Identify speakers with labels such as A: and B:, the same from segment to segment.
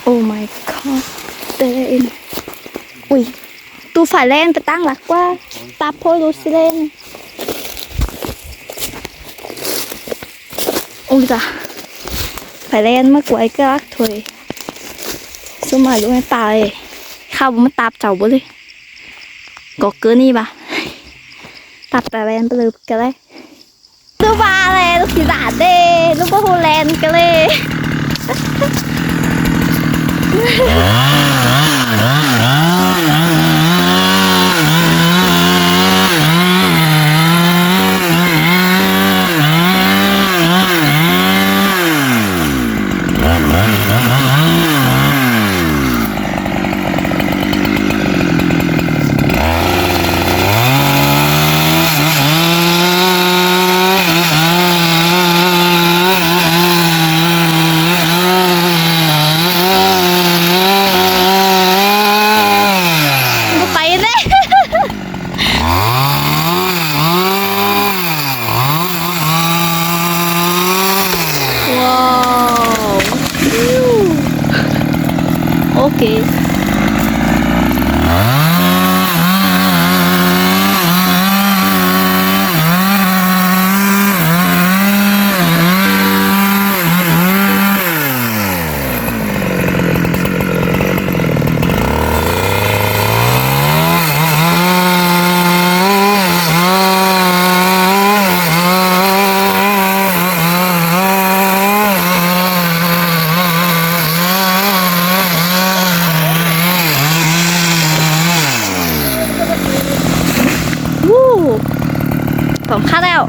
A: Oh my god เตนอุ้ยตูฝ่ายแลนไปตั้งหลักว่าตาโพลูซิเลนอุ้ยจ้ะฝ่ายแลนเมื่อกวยก็รักถวยสมัยอยู่ในตาเลยข้าวมันตาบเจ้าบ่เลยก็เกินนี่ปะตัดแต่แลนไปเลยกันเลยลูกบาเลยลูกสีดาเด้ลูกบาโฮแลนกันเลยOkay.ผมค่าแล้ว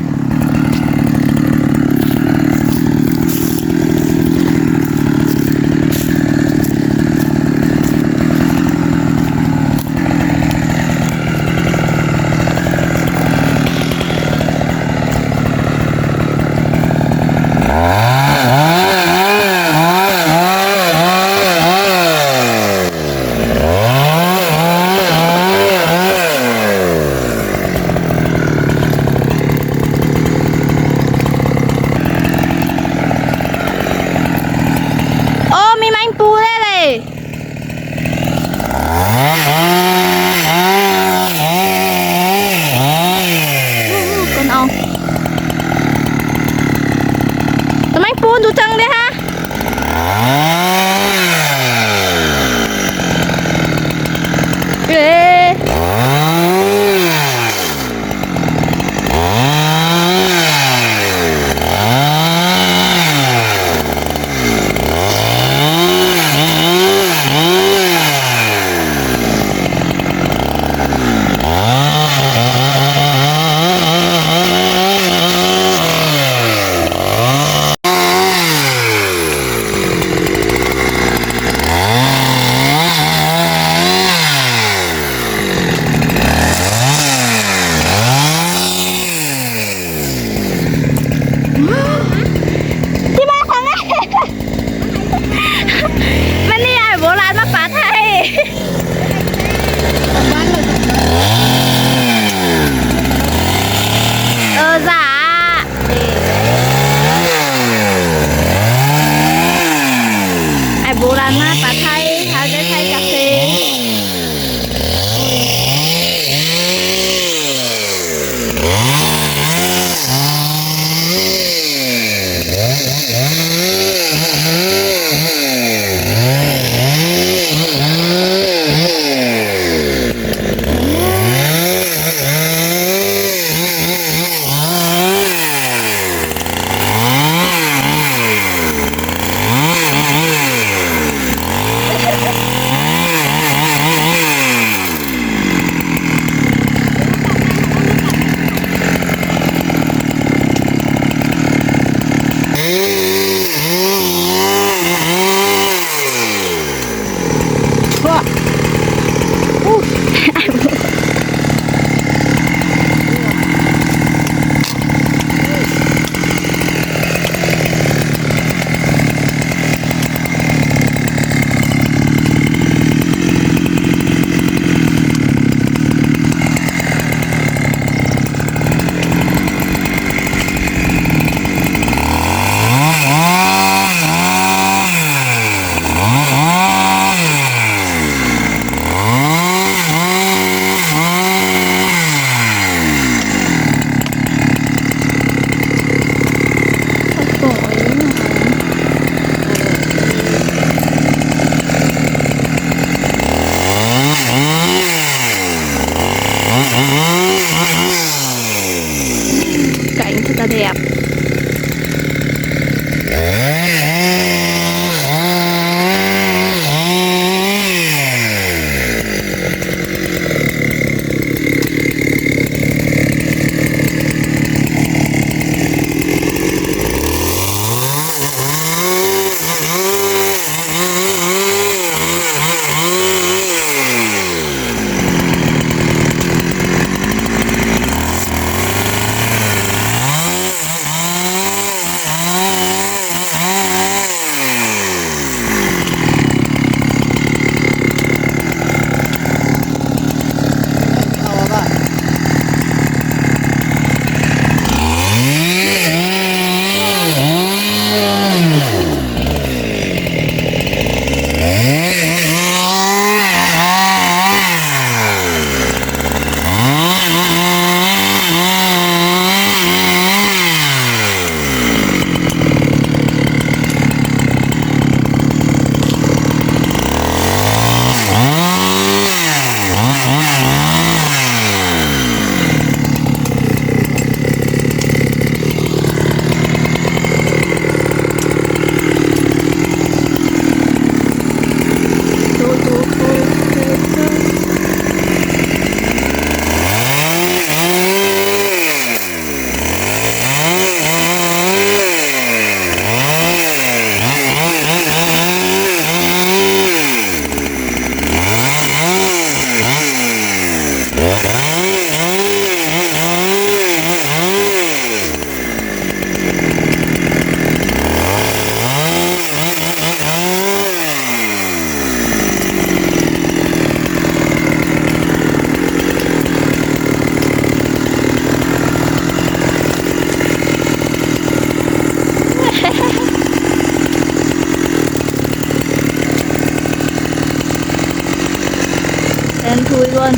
A: ลุยก่อน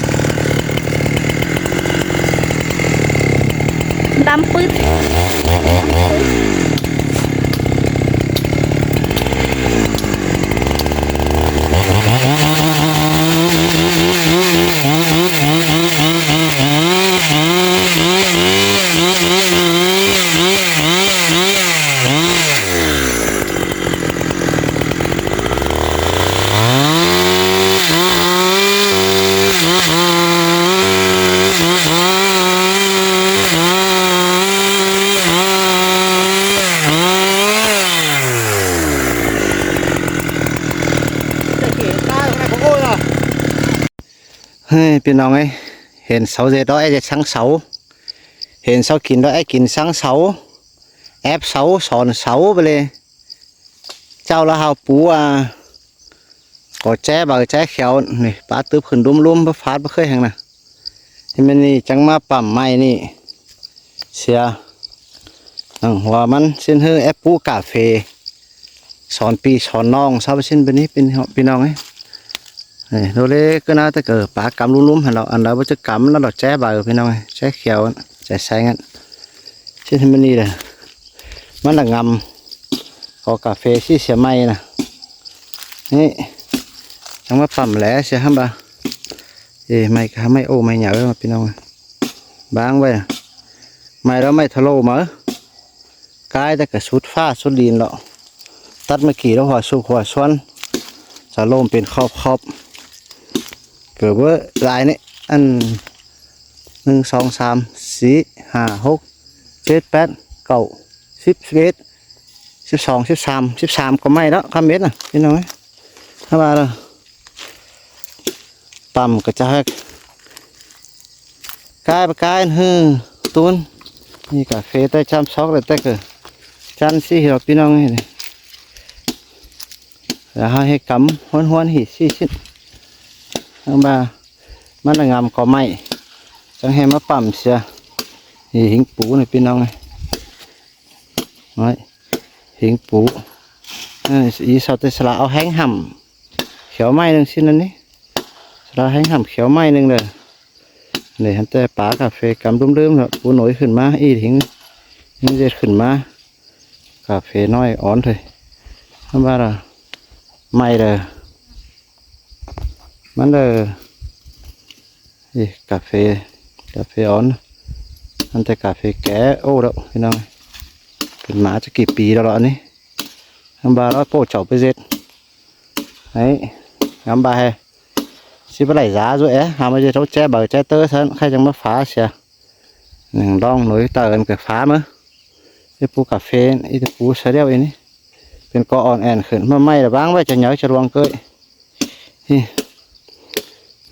A: ดำปึ๊ด
B: เฮ้ยพี่น้องเอ้ยเห็นเสาเด็ดđóไอ้จะsángเสาเห็นเสากินđóไอ้กินsángเสาแอบเสาสอนเสาไปเลยเจ้าละหาวปูก็แจ้บ่าแจ้เขียวนี่ปลาตึบขึ้นลุ่มๆบ่ฟาดบ่เคยแห่งน่ะที่มันนี่จังมาปั่มไม้นี่เสียหัวมันสิ้นฮื้อแอปปูกาเฟสอนปีสอนน้องซาบสิ้นเป็นนี้เป็นพี่น้องเอ้ยโดเลก็น่าจะเกิดปลากำลุ่มๆหันเราอันเราจะกำแล้วเราแจ้บ่าพี่น้องแจ้เขียวแจ้แสงงั้นเช่นที่มันนี่เลยมันละงำขอกาแฟที่เสียไม้นะนี่จังมาปั่มแหล่เสียห้ามบ่าไม่ค่ะไม่โอ้ไม่เหนียวมาพี่น้องบางไว้ไม่เราไม่ทะโลมากายแต่กระสุดฟ้าสุดดินเราตัดเมื่อกี้แล้วหัวสุกหัวช้อนจะโลมเป็นครอบเกิดว่าลายนี่อัน1 2 3 4 5 6 7 8 9 10 11 12 13ก็ไม่แล้วข้ามเม็ดน่ะพี่น้องถ้ามาแล้วปั๊มก็จะให้กายไปกายตูนนี่กาแฟได้จำซอกเลยแต่เกิดจันซี่เราพี่น้องนี่แล้วให้กำห้วนๆหิซี่ชิ้นเอามามันงามก็ไม่จังให้มาปั๊มเสียหิงปูนี่พี่น้องน้อยหิงปูอีสาวแต่สละเอาแห้งห่ำเขียวไม้หนึ่งชิ้นนั่นนี่สละแห้งห่ำเขียวไม้หนึ่งเลยนี่ฮันแต่ปลากาแฟกำรุ่มๆแล้วปูหน่อยขึ้นมาอีหิงนี่จะขึ้นมากาแฟน้อยอ่อนเลยทำมาละไม่เลยมันเลยกาแฟอ่อนอันแต่กาแฟแก่โอ้แล้วพี่น้องเป็นหมาจะกี่ปีแล้วอันนี้ทำบาแล้วโป้เฉาไปเสร็จไอ้งามบาให้สิบไหลgiá rồi ấy hàm bây giờ cháu che bờ che tơ thân khai chẳng mất phá xìa đong nối tờ gần cái phá nữa cái pu cà phê cái pu sấy đeo nàyเป็นกออ่อนแอนขึ้นมาไม่ละบ้างไว้จะเหนียวจะรวงเกย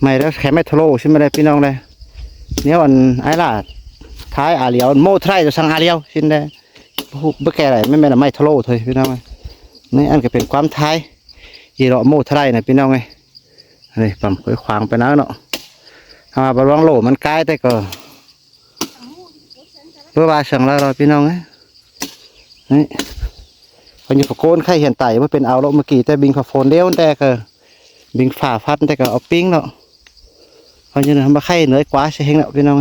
B: ไม่แล้วแค่ไม่ทะลุใช่ไหมเลยพี่น้องเลยเนี่ยอันไอ้ล่ะท้ายอาเลียวโม่ไทยจะสั่งอาเลียวชิ้นได้เบื่อแก่ไรไม่ละไม่ทะลุเลยพี่น้องเลยนี่อันก็เป็นความท้ายยีเราโม่ไทยนะพี่น้องเลยนี่ปั๊มค่อยขวางไปนะเนาะบอลวังโหลมันใกล้แต่ก็เพื่อบาเสียงแล้วพี่น้องนี่พออยู่กับโกนไข่เห็นไต่ว่าเป็นเอาแล้วเมื่อกี้แต่บิงฝาโฟนเลี้ยวแต่ก็บิงฝ่าฟัดแต่ก็เอาปิ้งเนาะพออยู่ทำมาไข่เนื้อกว่าใช่เฮงเนาะพี่น้อง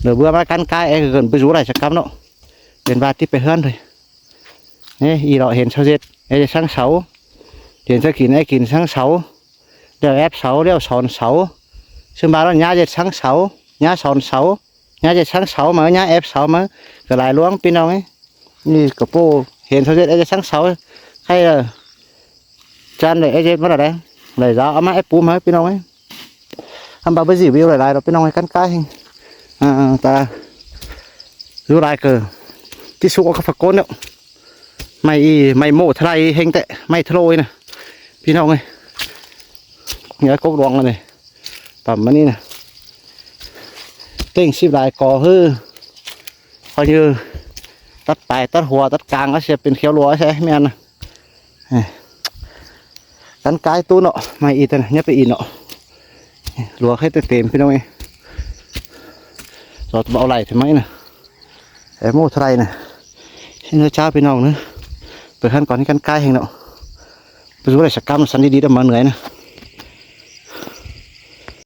B: เดี๋ยวเบื่อมากันใกล้เกินไปรู้อะไรสักคำเนาะเป็นบาที่ไปเฮือนเลยนี่อีเราเห็นเสาเจ็ดจะช่างเสาเห็นสกินไอ้กินช่างเสาเดี๋ยวแอบเสาเดี๋ยวสอนเสาซึ่งบางเราหญ้าจะช่างเสาหญ้าสอนเสาหญ้าจะช่างเสามาหญ้าแอบเสามาก็หลายล้วงพี่น้องนี่กระโปเห็นเขาจะช่างเสาใครจานเลยไอ้เจ็ดมาอะไรเลยเราเอามาไอ้ปูมาพี่น้องทำบาร์บีคิวหลายๆเราพี่น้องกันใกล้ตารู้ลายเกินที่สุกเอาฝักโกนเนาะไม่โม่ทลายเฮงแต่ไม่ทะโลยนะพี่น้องเนี่ยกบรวงเลยปั๊มมันนี่นะเต้งสิบลายกอฮือพอnhưตัดปลายตัดหัวตัดกลางก็เสียเป็นเขียวรัวใช่ไหมอันนะกันกายตู้เนาะไม่อีแต่เนี่ยไปอีเนาะรัวให้เต็มพี่น้องจอดเบาไหลทำไมนะไอ้โม่ไทยนะที่เนื้อจ้าพี่น้องเนอะเปิดขั้นก่อนให้กันกายเองเนาะไปดูอะไรสักกรรมสันดีๆดำมาเหนื่อยนะ